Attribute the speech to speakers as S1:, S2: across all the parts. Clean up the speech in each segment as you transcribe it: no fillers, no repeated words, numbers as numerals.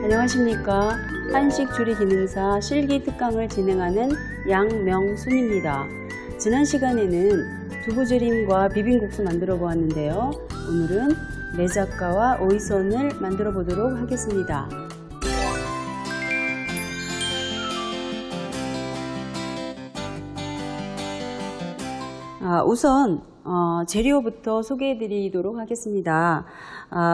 S1: 안녕하십니까. 한식조리기능사 실기특강을 진행하는 양명순입니다. 지난 시간에는 두부조림과 비빔국수 만들어 보았는데요. 오늘은 매작가와 오이선을 만들어 보도록 하겠습니다. 우선 재료부터 소개해 드리도록 하겠습니다.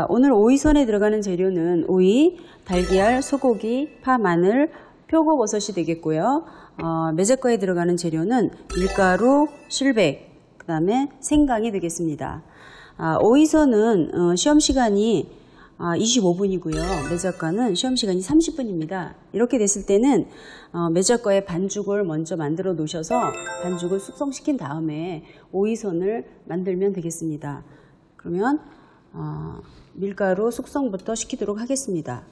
S1: 오늘 오이선에 들어가는 재료는 오이, 달걀, 소고기, 파, 마늘, 표고버섯이 되겠고요. 매작과에 들어가는 재료는 밀가루, 실백, 그 다음에 생강이 되겠습니다. 오이선은 시험시간이 25분이고요. 매작과는 시험시간이 30분입니다. 이렇게 됐을 때는 매작과의 반죽을 먼저 만들어 놓으셔서 반죽을 숙성시킨 다음에 오이선을 만들면 되겠습니다. 그러면 밀가루 숙성부터 시키도록 하겠습니다.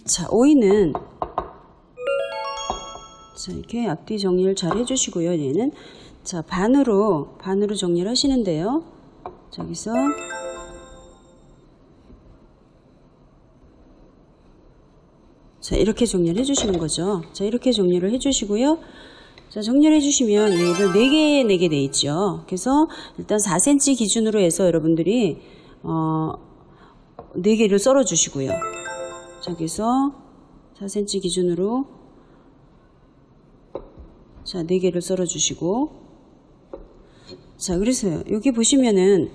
S1: 자, 오이는 이렇게 앞뒤 정리를 잘 해주시고요. 얘는 반으로 정리를 하시는데요. 여기서 이렇게 정리를 해주시는 거죠. 이렇게 정리를 해주시고요. 정리를 해주시면 얘를 4개 돼 있죠. 그래서 일단 4cm 기준으로 해서 여러분들이 4개를 썰어 주시고요. 여기서 4cm 기준으로 4개를 썰어 주시고, 그래서 여기 보시면은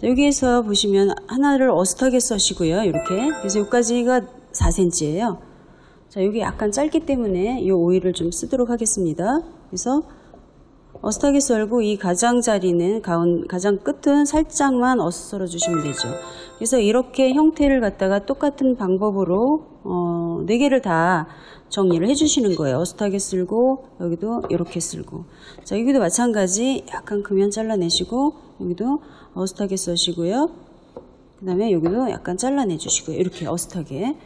S1: 여기에서 보시면 하나를 어슷하게 써시고요. 이렇게. 그래서 여기까지가 4cm예요. 여기 약간 짧기 때문에 이 오이를 좀 쓰도록 하겠습니다. 그래서 어슷하게 썰고 이 가장자리는 가장 끝은 살짝만 어슷 썰어 주시면 되죠. 그래서 이렇게 형태를 갖다가 똑같은 방법으로 4개를 다 정리를 해주시는 거예요. 어슷하게 쓸고 여기도 이렇게 쓸고, 여기도 마찬가지 약간 금연 잘라내시고 여기도 어슷하게 써시고요. 그 다음에 여기도 약간 잘라내 주시고요. 이렇게 어슷하게.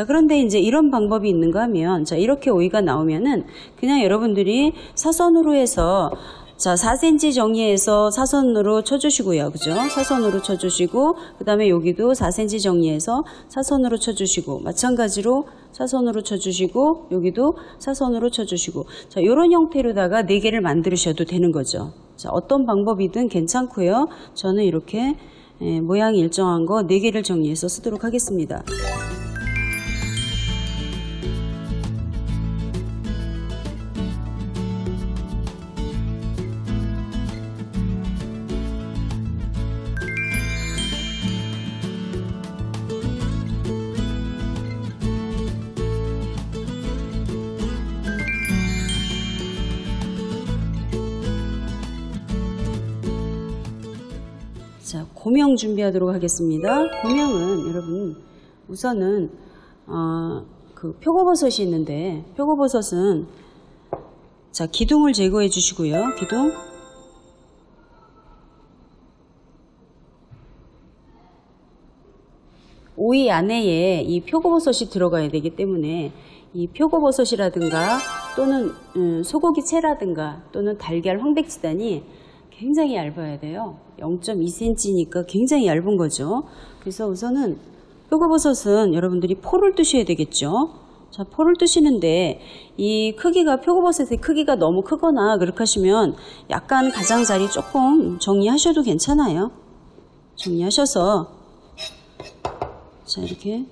S1: 그런데 이제 이런 방법이 있는가 하면, 이렇게 오이가 나오면은 그냥 여러분들이 사선으로 해서 4cm 정리해서 사선으로 쳐주시고요. 그죠? 사선으로 쳐주시고, 그 다음에 여기도 4cm 정리해서 사선으로 쳐주시고, 마찬가지로 사선으로 쳐주시고, 여기도 사선으로 쳐주시고, 이런 형태로다가 4개를 만드셔도 되는 거죠. 어떤 방법이든 괜찮고요. 저는 이렇게 모양이 일정한 거 4개를 정리해서 쓰도록 하겠습니다. 고명 준비하도록 하겠습니다. 고명은 여러분 우선은 그 표고버섯이 있는데, 표고버섯은 기둥을 제거해 주시고요. 기둥. 오이 안에 이 표고버섯이 들어가야 되기 때문에 이 표고버섯이라든가 또는 소고기 채라든가 또는 달걀 황백지단이 굉장히 얇아야 돼요. 0.2cm니까 굉장히 얇은 거죠. 그래서 우선은 표고버섯은 여러분들이 포를 뜨셔야 되겠죠. 자, 포를 뜨시는데 이 크기가 표고버섯의 크기가 너무 크거나 그렇게 하시면 약간 가장자리 조금 정리하셔도 괜찮아요. 정리하셔서 자, 이렇게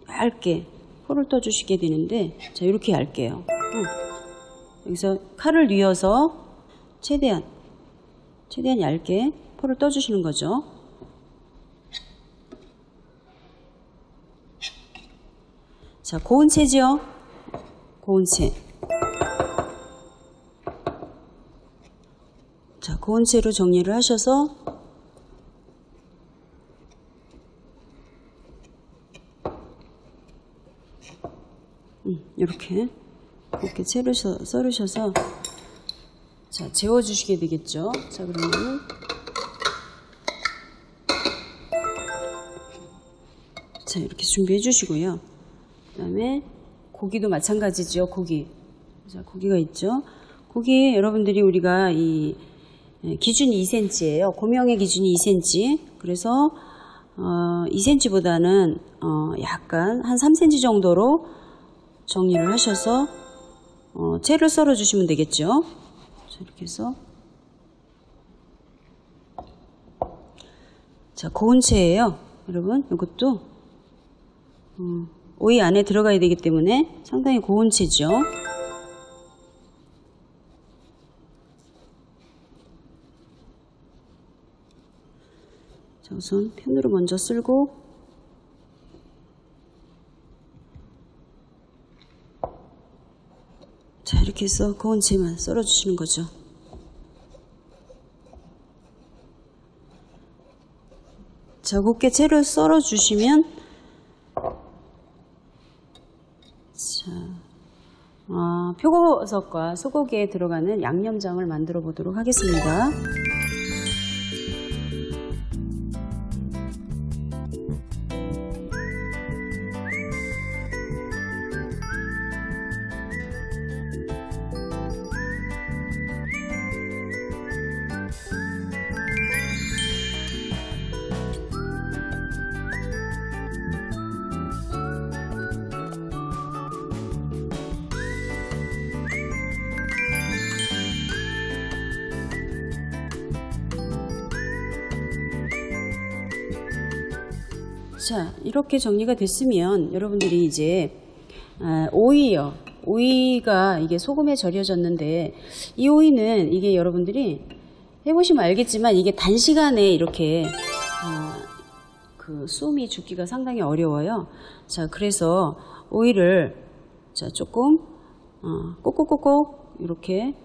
S1: 얇게 포를 떠주시게 되는데, 자, 이렇게 얇게요. 여기서 칼을 뉘어서 최대한 얇게 포를 떠주시는 거죠. 자, 고운 채죠? 고운 채. 자, 고운 채로 정리를 하셔서 이렇게 채를 썰으셔서 자, 재워주시게 되겠죠. 자, 그러면 자, 이렇게 준비해 주시고요. 그 다음에 고기도 마찬가지죠. 고기. 자, 고기가 있죠. 고기 여러분들이 우리가 이 기준이 2cm예요. 고명의 기준이 2cm. 그래서 2cm보다는 약간 한 3cm 정도로 정리를 하셔서 채를 썰어 주시면 되겠죠. 자, 이렇게 해서 자, 고운 채예요. 여러분, 이것도 오이 안에 들어가야 되기 때문에 상당히 고운 채죠. 자, 우선 편으로 먼저 쓸고 자, 이렇게 해서 고운 채만 썰어 주시는 거죠. 자, 곱게 채를 썰어 주시면 자, 표고버섯과 소고기에 들어가는 양념장을 만들어 보도록 하겠습니다. 자, 이렇게 정리가 됐으면 여러분들이 이제 오이요. 오이가 이게 소금에 절여졌는데 이 오이는 이게 여러분들이 해보시면 알겠지만 이게 단시간에 이렇게 그 숨이 죽기가 상당히 어려워요. 자, 그래서 오이를 자, 조금 꼭꼭꼭꼭 이렇게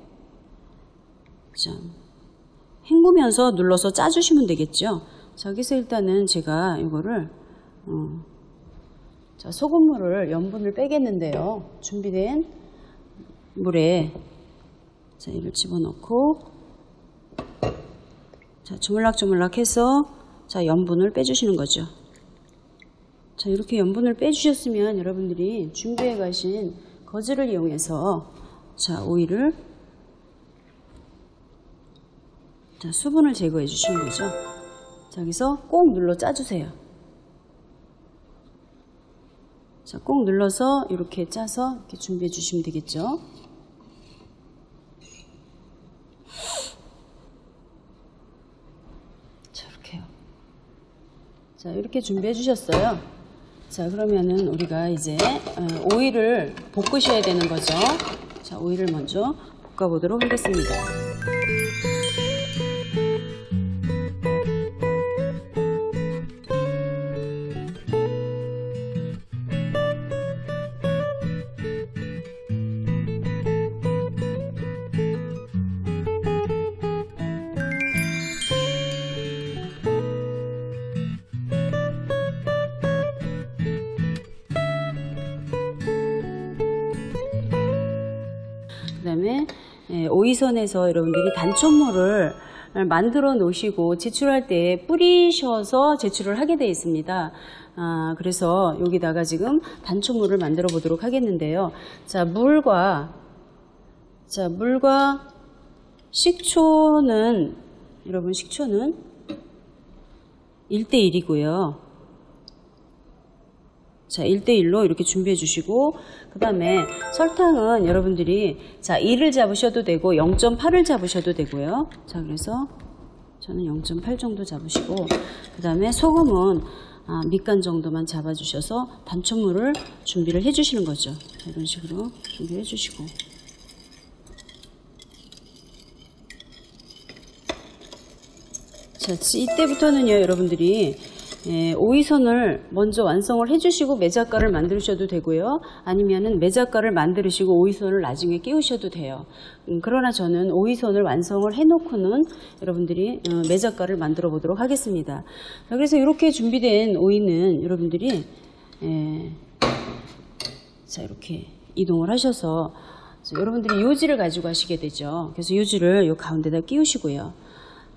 S1: 자, 헹구면서 눌러서 짜주시면 되겠죠. 자, 여기서 일단은 제가 이거를 자, 소금물을 염분을 빼겠는데요. 준비된 물에 자, 이를 집어넣고 자, 조물락조물락 해서 자, 염분을 빼주시는 거죠. 자, 이렇게 염분을 빼주셨으면 여러분들이 준비해 가신 거즈를 이용해서 자, 오이를 자, 수분을 제거해 주시는 거죠. 자, 여기서 꼭 눌러 짜주세요. 자, 꼭 눌러서 이렇게 짜서 이렇게 준비해 주시면 되겠죠. 자, 이렇게요. 자, 이렇게 준비해 주셨어요. 자, 그러면은 우리가 이제 오이를 볶으셔야 되는 거죠. 자, 오이를 먼저 볶아 보도록 하겠습니다. 그 다음에 오이선에서 여러분들이 단촛물을 만들어 놓으시고 제출할 때 뿌리셔서 제출을 하게 되어 있습니다. 그래서 여기다가 지금 단촛물을 만들어 보도록 하겠는데요. 자, 물과 식초는 여러분 식초는 1:1이고요. 자, 1대1로 이렇게 준비해 주시고, 그 다음에 설탕은 여러분들이, 자, 2를 잡으셔도 되고, 0.8을 잡으셔도 되고요. 자, 그래서 저는 0.8 정도 잡으시고, 그 다음에 소금은 밑간 정도만 잡아주셔서 단촛물을 준비를 해 주시는 거죠. 자, 이런 식으로 준비해 주시고. 자, 이때부터는요, 여러분들이 오이선을 먼저 완성을 해주시고 매작가를 만드셔도 되고요. 아니면은 매작가를 만드시고 오이선을 나중에 끼우셔도 돼요. 그러나 저는 오이선을 완성을 해놓고는 여러분들이 매작가를 만들어 보도록 하겠습니다. 자, 그래서 이렇게 준비된 오이는 여러분들이 자, 이렇게 이동을 하셔서 여러분들이 요지를 가지고 하시게 되죠. 그래서 요지를 요 가운데다 끼우시고요.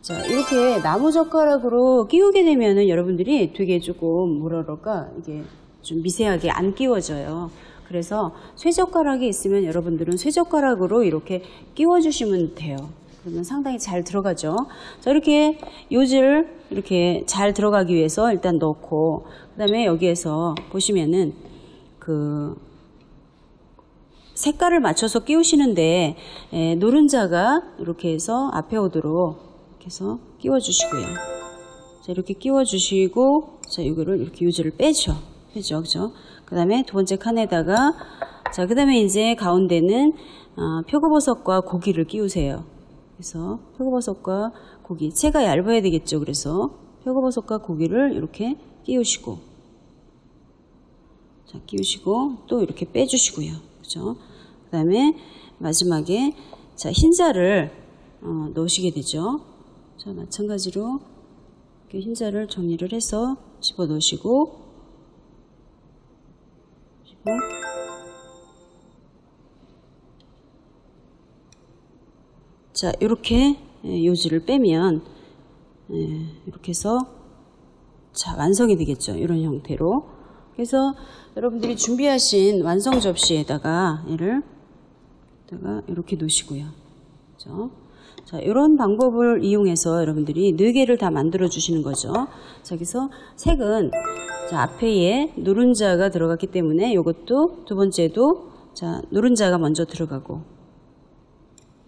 S1: 자, 이렇게 나무젓가락으로 끼우게 되면은 여러분들이 되게 조금 뭐라 그럴까, 이게 좀 미세하게 안 끼워져요. 그래서 쇠젓가락이 있으면 여러분들은 쇠젓가락으로 이렇게 끼워주시면 돼요. 그러면 상당히 잘 들어가죠. 자, 이렇게 요지를 이렇게 잘 들어가기 위해서 일단 넣고, 그 다음에 여기에서 보시면은 그 색깔을 맞춰서 끼우시는데 노른자가 이렇게 해서 앞에 오도록 이렇게 해서 끼워주시고요. 자, 이렇게 끼워주시고, 자, 이거를 이렇게 요지를 빼죠. 그죠? 그 다음에 두 번째 칸에다가, 자, 그 다음에 이제 가운데는, 표고버섯과 고기를 끼우세요. 그래서 표고버섯과 고기, 채가 얇아야 되겠죠. 그래서 표고버섯과 고기를 이렇게 끼우시고, 자, 끼우시고, 또 이렇게 빼주시고요. 그죠? 그 다음에 마지막에, 자, 흰자를, 넣으시게 되죠. 자, 마찬가지로 이렇게 흰자를 정리를 해서 집어 넣으시고, 자, 이렇게 요지를 빼면 이렇게 해서 자, 완성이 되겠죠. 이런 형태로. 그래서 여러분들이 준비하신 완성 접시에다가 얘를 이렇게 놓으시고요. 그렇죠? 자, 이런 방법을 이용해서 여러분들이 4개를 다 만들어 주시는 거죠. 자, 여기서 색은 자, 앞에에 노른자가 들어갔기 때문에 이것도 두 번째도 자, 노른자가 먼저 들어가고,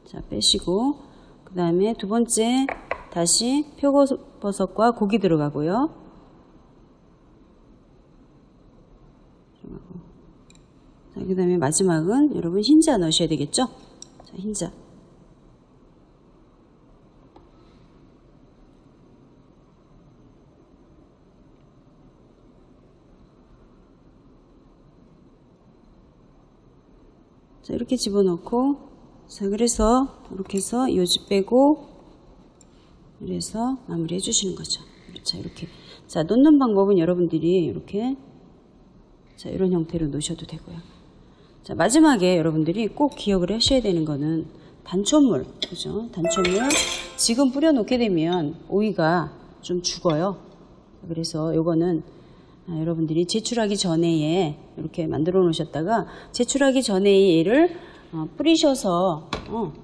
S1: 자, 빼시고, 그 다음에 두 번째 다시 표고버섯과 고기 들어가고요. 자, 그 다음에 마지막은 여러분 흰자 넣으셔야 되겠죠? 자, 흰자. 자, 이렇게 집어넣고, 자, 그래서 이렇게 해서 요지 빼고, 그래서 마무리 해주시는 거죠. 자, 이렇게. 자, 놓는 방법은 여러분들이 이렇게, 자, 이런 형태로 놓으셔도 되고요. 자, 마지막에 여러분들이 꼭 기억을 하셔야 되는 거는 단촛물, 그죠? 단촛물 지금 뿌려놓게 되면 오이가 좀 죽어요. 그래서 요거는 여러분들이 제출하기 전에 이렇게 만들어 놓으셨다가 제출하기 전에 얘를 뿌리셔서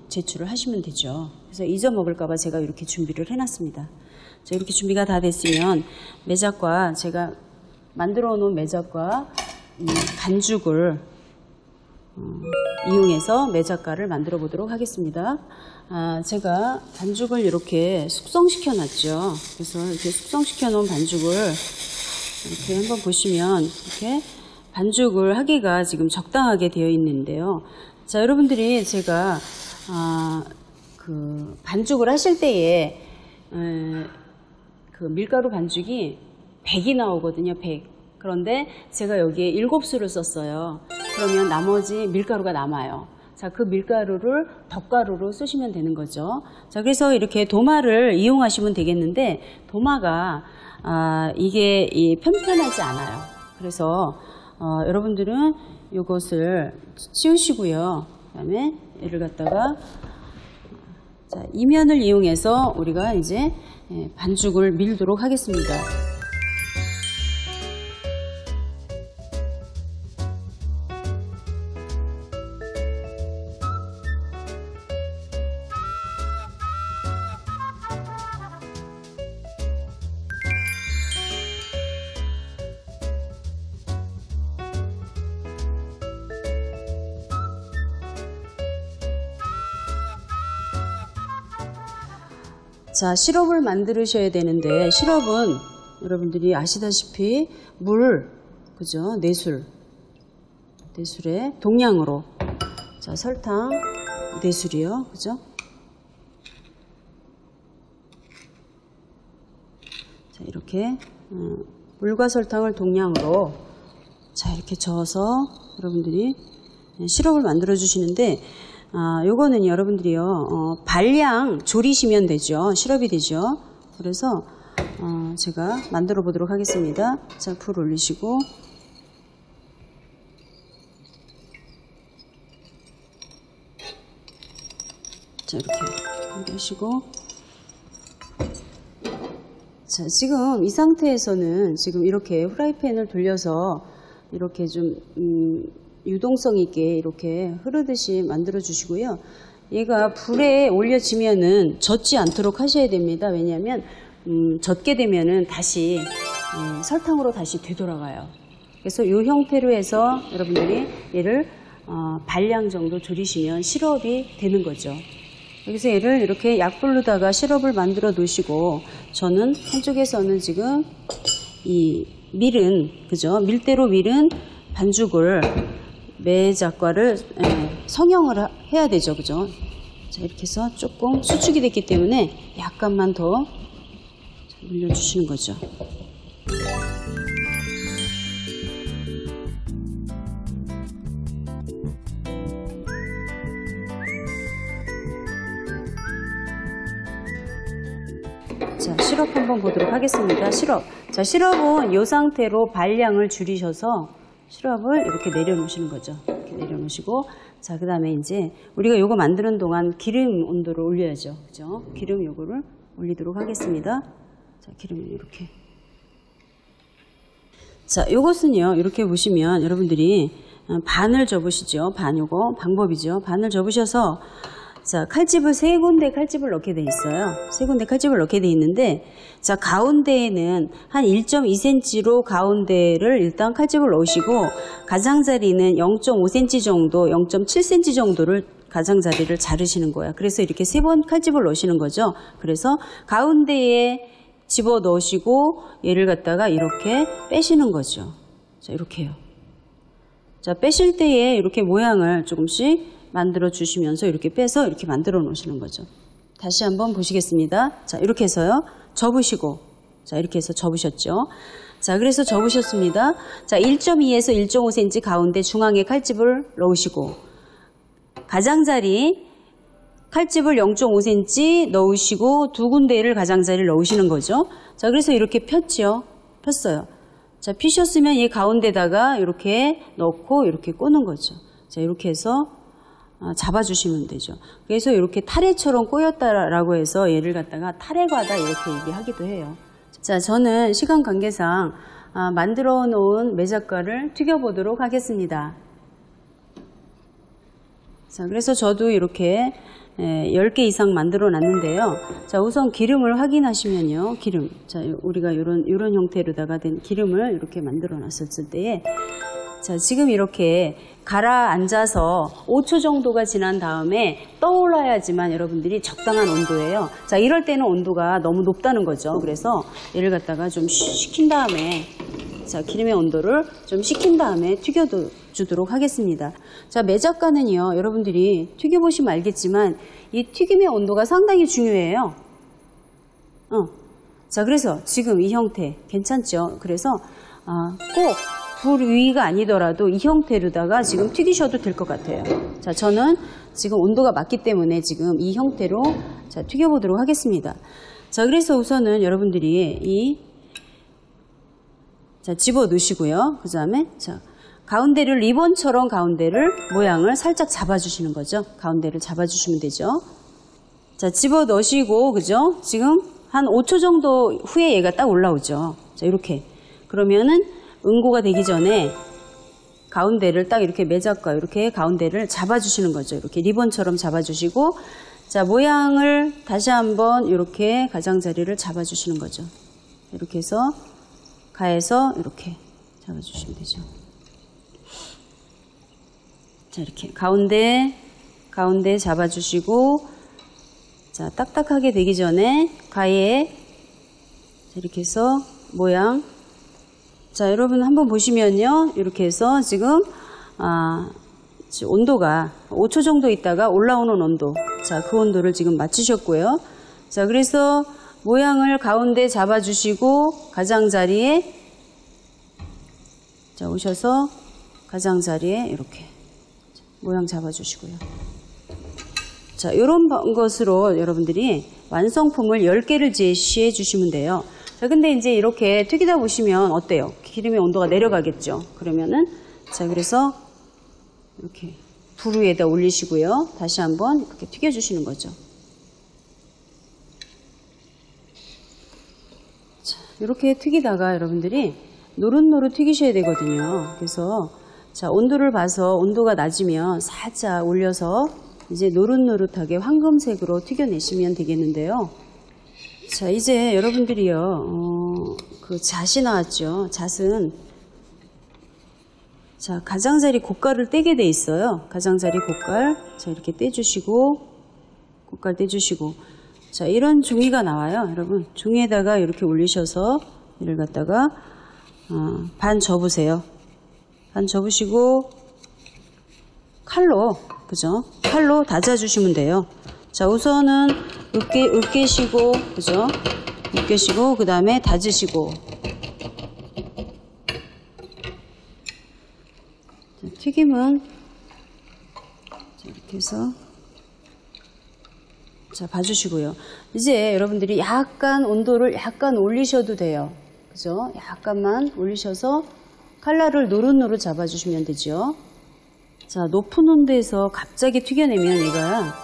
S1: 제출을 하시면 되죠. 그래서 잊어먹을까봐 제가 이렇게 준비를 해놨습니다. 자, 이렇게 준비가 다 됐으면 매작과 제가 만들어 놓은 매작과 반죽을 이용해서 매작가를 만들어 보도록 하겠습니다. 제가 반죽을 이렇게 숙성시켜 놨죠. 그래서 이렇게 숙성시켜 놓은 반죽을 이렇게 한번 보시면 이렇게 반죽을 하기가 지금 적당하게 되어 있는데요. 자, 여러분들이 제가 그 반죽을 하실 때에 그 밀가루 반죽이 100이 나오거든요. 100. 그런데 제가 여기에 7수를 썼어요. 그러면 나머지 밀가루가 남아요. 자, 그 밀가루를 덧가루로 쓰시면 되는 거죠. 자, 그래서 이렇게 도마를 이용하시면 되겠는데 도마가 이게 편편하지 않아요. 그래서 여러분들은 이것을 씌우시고요. 그 다음에 얘를 갖다가 자, 이면을 이용해서 우리가 이제 반죽을 밀도록 하겠습니다. 자, 시럽을 만드셔야 되는데, 시럽은 여러분들이 아시다시피 물, 그죠? 내술에 동량으로. 자, 설탕, 내술이요. 그죠? 자, 이렇게 물과 설탕을 동량으로 자, 이렇게 저어서 여러분들이 시럽을 만들어 주시는데, 요거는 여러분들이요, 반량 졸이시면 되죠. 시럽이 되죠. 그래서 제가 만들어 보도록 하겠습니다. 자, 불 올리시고, 자, 이렇게 하시고, 자, 지금 이 상태에서는 지금 이렇게 프라이팬을 돌려서 이렇게 좀 유동성 있게 이렇게 흐르듯이 만들어 주시고요. 얘가 불에 올려지면은 젖지 않도록 하셔야 됩니다. 왜냐하면 젖게 되면은 다시 설탕으로 다시 되돌아가요. 그래서 이 형태로 해서 여러분들이 얘를 반량 정도 졸이시면 시럽이 되는 거죠. 여기서 얘를 이렇게 약불로다가 시럽을 만들어 놓으시고, 저는 한쪽에서는 지금 이 밀은, 그죠? 밀대로 밀은 반죽을, 매작과를 성형을 해야 되죠. 그죠? 자, 이렇게 해서 조금 수축이 됐기 때문에 약간만 더 늘려주시는 거죠. 자, 시럽 한번 보도록 하겠습니다. 시럽. 자, 시럽은 이 상태로 반량을 줄이셔서 시럽을 이렇게 내려놓으시는 거죠. 이렇게 내려놓으시고, 자, 그 다음에 이제 우리가 요거 만드는 동안 기름 온도를 올려야죠. 그죠? 기름 요거를 올리도록 하겠습니다. 자, 기름을 이렇게. 자, 요것은요, 이렇게 보시면 여러분들이 반을 접으시죠. 반 요거 방법이죠. 반을 접으셔서, 자, 칼집을 세 군데 칼집을 넣게 돼 있어요. 세 군데 칼집을 넣게 돼 있는데, 자, 가운데에는 한 1.2cm로 가운데를 일단 칼집을 넣으시고, 가장자리는 0.5cm 정도, 0.7cm 정도를 가장자리를 자르시는 거예요. 그래서 이렇게 세 번 칼집을 넣으시는 거죠. 그래서 가운데에 집어 넣으시고, 얘를 갖다가 이렇게 빼시는 거죠. 자, 이렇게요. 자, 빼실 때에 이렇게 모양을 조금씩 만들어 주시면서 이렇게 빼서 이렇게 만들어 놓으시는 거죠. 다시 한번 보시겠습니다. 자, 이렇게 해서요. 접으시고, 자, 이렇게 해서 접으셨죠. 자, 그래서 접으셨습니다. 자, 1.2에서 1.5cm 가운데 중앙에 칼집을 넣으시고, 가장자리 칼집을 0.5cm 넣으시고 두 군데를 가장자리를 넣으시는 거죠. 자, 그래서 이렇게 폈죠. 폈어요. 자, 피셨으면 이 가운데다가 이렇게 넣고 이렇게 꼬는 거죠. 자, 이렇게 해서 잡아주시면 되죠. 그래서 이렇게 타레처럼 꼬였다라고 해서 얘를 갖다가 타레과다 이렇게 얘기하기도 해요. 자, 저는 시간 관계상 만들어 놓은 매작과를 튀겨보도록 하겠습니다. 자, 그래서 저도 이렇게 10개 이상 만들어 놨는데요. 자, 우선 기름을 확인하시면요. 기름. 자, 우리가 이런 형태로다가 된 기름을 이렇게 만들어 놨었을 때에, 자, 지금 이렇게 가라앉아서 5초 정도가 지난 다음에 떠올라야지만 여러분들이 적당한 온도예요. 자, 이럴 때는 온도가 너무 높다는 거죠. 그래서 얘를 갖다가 좀 식힌 다음에, 자, 기름의 온도를 좀 식힌 다음에 튀겨주도록 하겠습니다. 자, 매작과는요, 여러분들이 튀겨보시면 알겠지만 이 튀김의 온도가 상당히 중요해요. 자, 그래서 지금 이 형태 괜찮죠? 그래서 꼭 불 위가 아니더라도 이 형태로다가 지금 튀기셔도 될 것 같아요. 자, 저는 지금 온도가 맞기 때문에 지금 이 형태로 자, 튀겨보도록 하겠습니다. 자, 그래서 우선은 여러분들이 자, 집어 넣으시고요. 그 다음에 자, 가운데를 리본처럼 가운데를 모양을 살짝 잡아주시는 거죠. 가운데를 잡아주시면 되죠. 자, 집어 넣으시고, 그죠? 지금 한 5초 정도 후에 얘가 딱 올라오죠. 자, 이렇게. 그러면은 응고가 되기 전에 가운데를 딱 이렇게 매작과 이렇게 가운데를 잡아주시는 거죠. 이렇게 리본처럼 잡아주시고, 자, 모양을 다시 한번 이렇게 가장자리를 잡아주시는 거죠. 이렇게 해서 가해서 이렇게 잡아주시면 되죠. 자, 이렇게 가운데 잡아주시고, 자, 딱딱하게 되기 전에 가에 이렇게 해서 모양. 자, 여러분 한번 보시면요. 이렇게 해서 지금 온도가 5초 정도 있다가 올라오는 온도. 자, 그 온도를 지금 맞추셨고요. 자, 그래서 모양을 가운데 잡아주시고 가장자리에 자, 오셔서 가장자리에 이렇게 모양 잡아주시고요. 자, 이런 것으로 여러분들이 완성품을 10개를 제시해 주시면 돼요. 자, 근데 이제 이렇게 튀기다 보시면 어때요? 기름의 온도가 내려가겠죠? 그러면은, 자, 그래서 이렇게 불 위에다 올리시고요. 다시 한번 이렇게 튀겨주시는 거죠. 자, 이렇게 튀기다가 여러분들이 노릇노릇 튀기셔야 되거든요. 그래서, 자, 온도를 봐서 온도가 낮으면 살짝 올려서 이제 노릇노릇하게 황금색으로 튀겨내시면 되겠는데요. 자, 이제 여러분들이요, 그 잣이 나왔죠. 잣은, 자, 가장자리 고깔을 떼게 돼 있어요. 가장자리 고깔. 자, 이렇게 떼주시고, 고깔 떼주시고. 자, 이런 종이가 나와요. 여러분, 종이에다가 이렇게 올리셔서, 이를 갖다가, 반 접으세요. 반 접으시고, 칼로, 그죠? 칼로 다져주시면 돼요. 자, 우선은 으깨시고, 그죠? 으깨시고, 그 다음에 다지시고. 자, 튀김은, 자, 이렇게 해서, 자, 봐주시고요. 이제 여러분들이 약간 온도를 약간 올리셔도 돼요. 그죠? 약간만 올리셔서 칼날을 노릇노릇 잡아주시면 되죠. 자, 높은 온도에서 갑자기 튀겨내면 얘가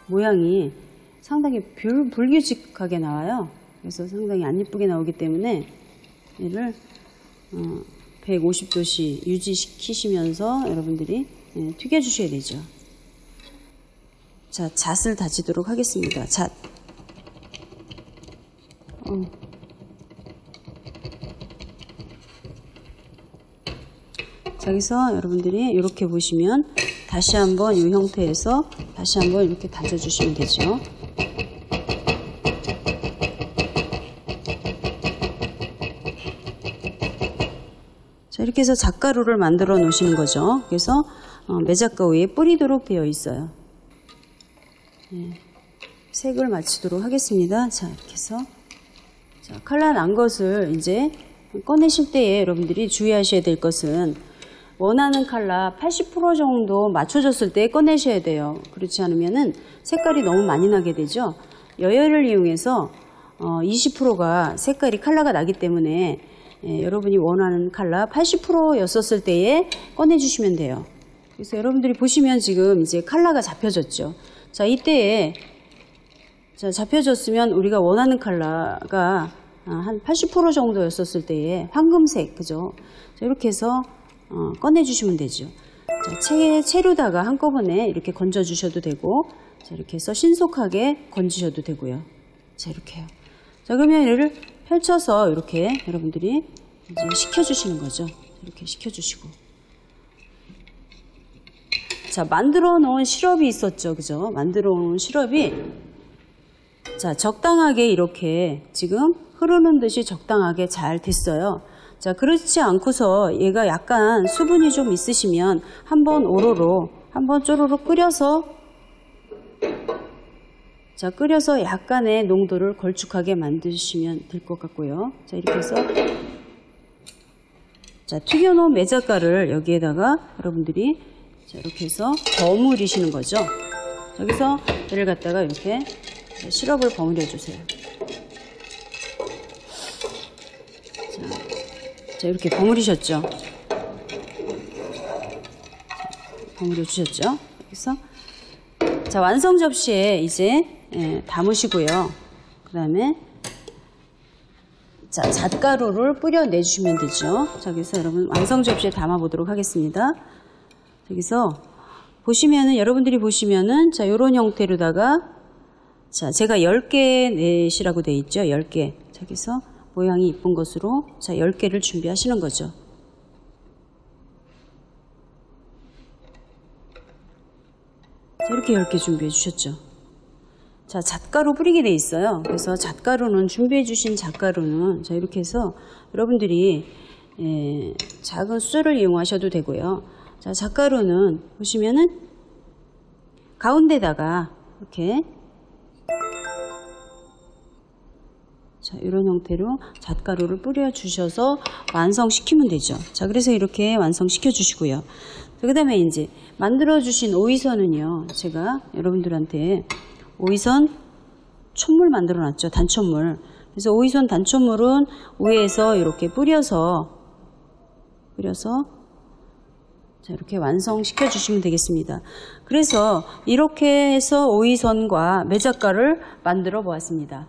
S1: 모양이 상당히 불규칙하게 나와요. 그래서 상당히 안 예쁘게 나오기 때문에 얘를 150도씨 유지시키시면서 여러분들이 튀겨주셔야 되죠. 자, 잣을 다지도록 하겠습니다. 잣. 자, 여기서 여러분들이 이렇게 보시면 다시 한번 이 형태에서 다시 한번 이렇게 다져주시면 되죠. 자, 이렇게 해서 잣가루를 만들어 놓으시는 거죠. 그래서 매작가 위에 뿌리도록 되어 있어요. 네, 색을 맞추도록 하겠습니다. 자, 이렇게 해서 자, 칼라 난 것을 이제 꺼내실 때에 여러분들이 주의하셔야 될 것은 원하는 칼라 80% 정도 맞춰졌을 때 꺼내셔야 돼요. 그렇지 않으면은 색깔이 너무 많이 나게 되죠. 여열을 이용해서 20%가 색깔이 칼라가 나기 때문에 여러분이 원하는 칼라 80%였었을 때에 꺼내주시면 돼요. 그래서 여러분들이 보시면 지금 이제 칼라가 잡혀졌죠. 자, 이때에 자, 잡혀졌으면 우리가 원하는 칼라가 한 80% 정도였었을 때에 황금색, 그죠? 자, 이렇게 해서 꺼내주시면 되죠. 자, 채로다가 한꺼번에 이렇게 건져주셔도 되고, 자, 이렇게 해서 신속하게 건지셔도 되고요. 자, 이렇게요. 자, 그러면 얘를 펼쳐서 이렇게 여러분들이 이제 식혀주시는 거죠. 이렇게 식혀주시고. 자, 만들어 놓은 시럽이 있었죠. 그죠? 만들어 놓은 시럽이, 자, 적당하게 이렇게 지금 흐르는 듯이 적당하게 잘 됐어요. 자, 그렇지 않고서 얘가 약간 수분이 좀 있으시면 한번 오로로, 한번 쪼로로 끓여서, 자, 끓여서 약간의 농도를 걸쭉하게 만드시면 될 것 같고요. 자, 이렇게 해서, 자, 튀겨놓은 매작가를 여기에다가 여러분들이, 자, 이렇게 해서 버무리시는 거죠. 여기서 얘를 갖다가 이렇게 시럽을 버무려 주세요. 자, 이렇게 버무리셨죠? 버무려 주셨죠? 그래서 자, 완성 접시에 이제 담으시고요. 그 다음에 자, 잣가루를 뿌려 내주시면 되죠. 자, 그래서 여러분 완성 접시에 담아 보도록 하겠습니다. 여기서 보시면은 여러분들이 보시면은 자, 요런 형태로다가 자, 제가 10개 넷이라고 되어 있죠. 10개. 자, 여기서 모양이 이쁜 것으로 자, 10개를 준비하시는 거죠. 자, 이렇게 10개 준비해 주셨죠. 자, 잣가루 뿌리게 돼 있어요. 그래서 잣가루는 준비해 주신 잣가루는 자, 이렇게 해서 여러분들이 작은 숫을 이용하셔도 되고요. 자, 잣가루는 보시면은 가운데다가 이렇게 자, 이런 형태로 잣가루를 뿌려 주셔서 완성시키면 되죠. 자, 그래서 이렇게 완성시켜 주시고요. 그 다음에 이제 만들어 주신 오이선은요, 제가 여러분들한테 오이선 촛물 만들어 놨죠. 단촛물. 그래서 오이선 단촛물은 위에서 이렇게 뿌려서 자, 이렇게 완성시켜 주시면 되겠습니다. 그래서 이렇게 해서 오이선과 매작가를 만들어 보았습니다.